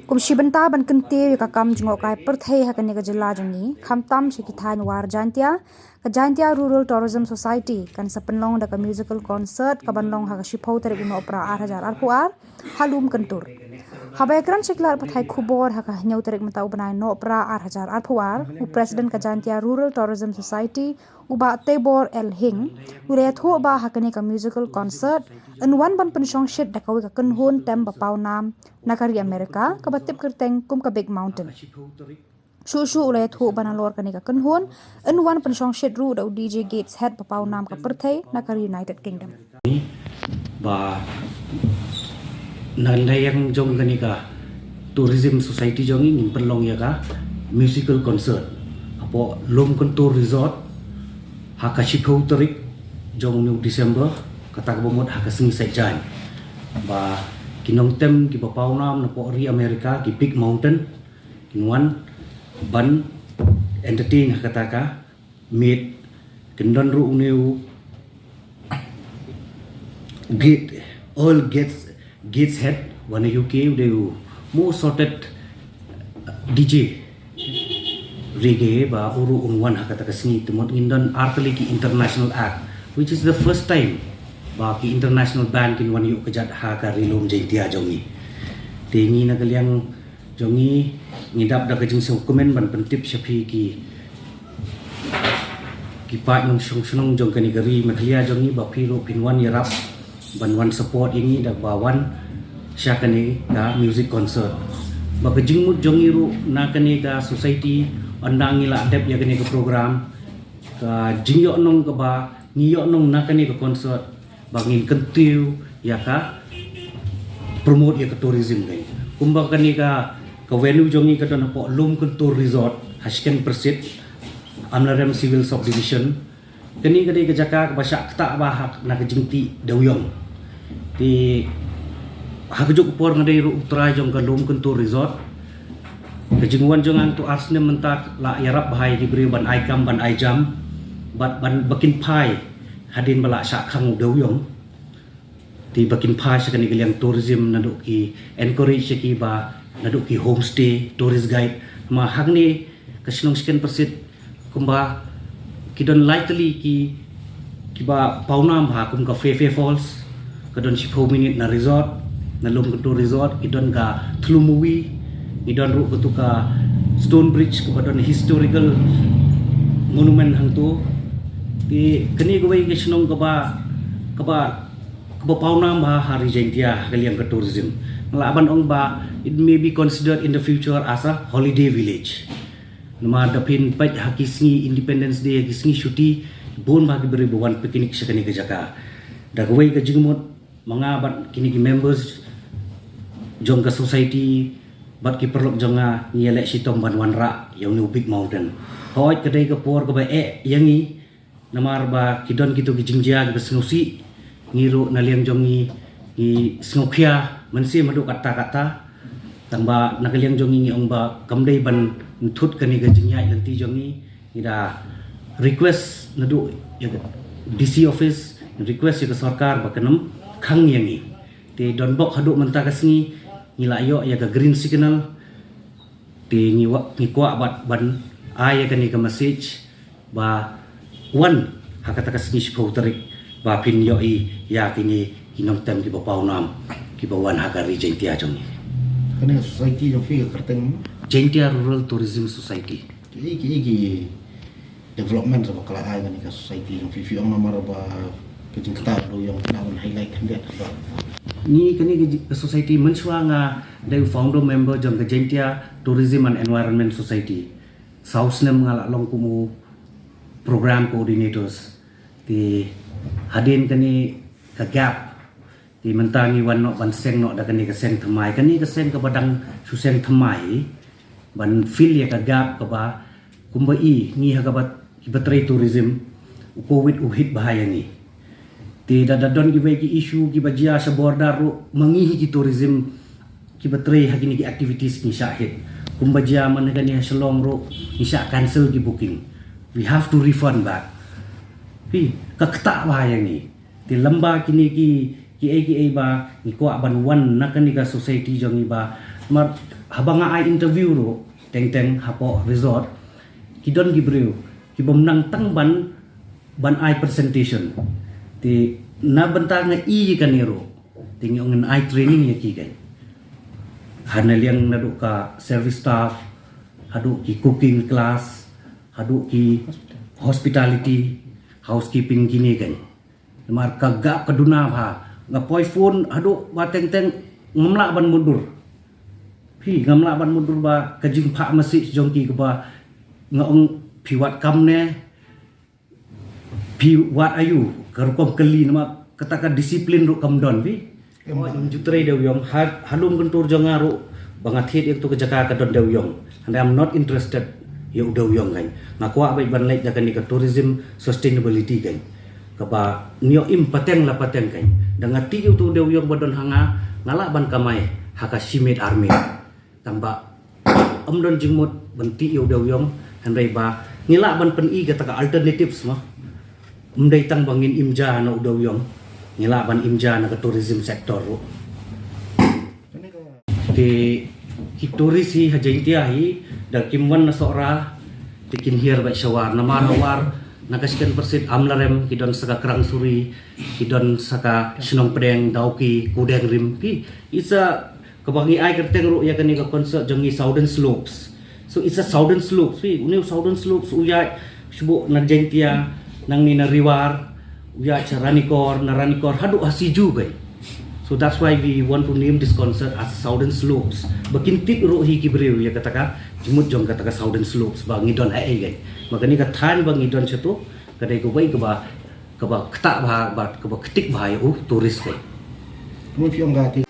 kum shibanta ban kente ka kam jngok kai perthei hakane ka jilla jangi khamtam shikithan war jantia rural tourism society kan sapenlong da ka musical concert ka banlong ha ka shipho tere ino opera 8000 arpuar halum kentur habekran shiklar pathai khubor ha ka nyau tere mata ubnai no opera 8000 arpuar u president ka jantia rural tourism society uba tebor el hing ure tho ba hakane ka musical concert in one ban penshong shit da ka kenhun tem ba pau nam nakari Amerika ka batip kerteng kum ka big mountain Shushu ulay thu banalor kanika kenhun in one penshong shit ru da DJ Gates head papau nam ka perthei nakari United Kingdom ba nalayang jong kanika tourism society jongi ngin perlong ya ka musical concert apo lom kontor resort hakashipho tarik jong new December katak bomot hakasing sajai ba kinong tem ki papau nam na po ri America ki big mountain kinwan ban entertain kataka meet kendon ru new gates head one UK de more sorted DJ reggae ba uru unwan hakataka sini temot indon artli ki international act which is the first time ba ki international band kin wan yu kejat ha ka rilum jaitia jongi tingi na kaliang jongi ngidap da kajing so komen ban pentip shapi ki pa nong shong jong kani gari maklia jongi ba piro pinwan yarap ban wan support ini da ba wan syakani ka music concert ba kajing mut jongi ru na kani ka society andang ila adep ya kani ka program ka jingyo nong ka ba niyo nong na kani ka concert bangin kentiu ya ka promote ya ka tourism kai kumba kani ka venue jongi ka don po lum kentur resort hasken persit amlarem civil subdivision kani ka ka jaka ka basya kta ba hak na ka jingti dawyong ti hakjuk por ngadai ru utra jong ka lum kentur resort ka jingwan jongan tu arsne mentak la yarap bahai diberi ban aikam ban aijam ban bakin pai hadin bala syakang dawyong ti bakin pai sakani kaliang tourism naduk ki encourage ki ba naduk ki homestay tourist guide ma hagni kasinong skin persit kumba kidon lightly ki ba paunam ha kum ka Fefe Falls kadon 10 minute na resort na lom ka resort kidon ka Thlumuwi kidon ru ka Stone Bridge ka don historical monument hang tu ti kani gawai kasinong ka ba paunam ha hari jaitia kaliang ka tourism laban ong ba it may be considered in the future as a holiday village nama dapin pat hakisngi independence day hakisngi shuti bon bagi beri bawan picnic sakani ke jaka dagway ka jingmot mga bat kini ki members jong ka society bat ki perlok jonga ngele sitom ban wanra yang new big mountain hoy kedai ka por ka ba yangi namar ba kidon kitu ki jingjia ki besnusi ngiru naliang jongi ni snokia mensi madu kata-kata tangba nakaliang jongi ngi ong ba kamdei ban thut kani ga jingya lanti jongi ida request nadu ya DC office request ya sarkar ba kanam khang yangi te don bok hadu menta kasngi ngila yo ya ga green signal te ngi kwa bat ban ay kani ka message ba one hakata kasngi shpo tarik ba pin yo I ya kini kinong tem ki bapau nam ki bawan hakari jentia jongi kena society yang fi kerteng jentia rural tourism society iki development sama kala ai kan ka society yang fi ang namar ba kejing kata do yang nawan highlight kandiat ni kani ke society mensua nga dai founder member jong ke jentia tourism and environment society south nem ngala long kumu program coordinators ti hadin kani ka gap ti mentangi wan no ban seng no da kani ka seng thamai kani ka seng ka badang su seng thamai ban fil ya ka gap ka ba kumba I ni ha ka bat batray tourism covid uhit bahaya ni ti dadadon gi ki issue gi bajia sa border ru mangihi ki tourism ki batray ha kini ki activities ni syahid kumba jia man kani selong ru ni sya cancel ki booking we have to refund back pi ka kta bahaya ni ti lamba kini ki ba ni ko ban wan na kani ka society jongi ba Mar habang ai interview ro teng hapo resort kidon gibreu kibomnang tang ban ai presentation ti na bentang nga i kaniro tingi ongen ai training ya ki kai hanaliang nadu ka service staff hadu ki cooking class hadu ki hospitality housekeeping kini kai mar kagak kaduna bha nga poi phone hadu ba teng ngamla ban mundur pi ngamla ban mundur ba kajing pha masih jongki ke ba ngaong piwat kam ne pi wat ayu karukom keli nama katakan disiplin ru kam don bi oh jutre dew yong halum kentur jongaru bangat hit itu kejaka ka don dew yong and I'm not interested ya dew yong kan ngakwa bai ban lek jakan ka tourism sustainability kan ka ba nyo im pateng la pateng kan dangati itu dew yong badon hanga ngala ban kamai haka simit army tamba amdon jingmut benti yu dew yong handai ba ngila ban pen i kata alternatives mah umdai tang bangin imja na udaw yong ngila ban imja na ka tourism sector ro ti ki turis hi hajaintia hi da kimwan na sora tikin hier ba syawar na manawar nakasikan persit amlarem kidon saka kerang suri kidon saka sinong pedeng dauki kudeng rim pi isa kabangi ai kerteng ro ya kan ni ka concert jongi Southern Slopes. So it's a Southern Slopes. Uniu Southern Slopes uya subo narjentia nang ni nariwar uya Ranikor naranikor hadu asiju bai. So that's why we want to name this concert as Southern Slopes. Bakintit ro hi kibreu ya kataka jimut jong kataka Southern Slopes ba ngidon ai gai. Makani ka than ba ngidon setu kadai ko bai ka ba kta ba ka ba ketik ba turis gai. Kemudian gati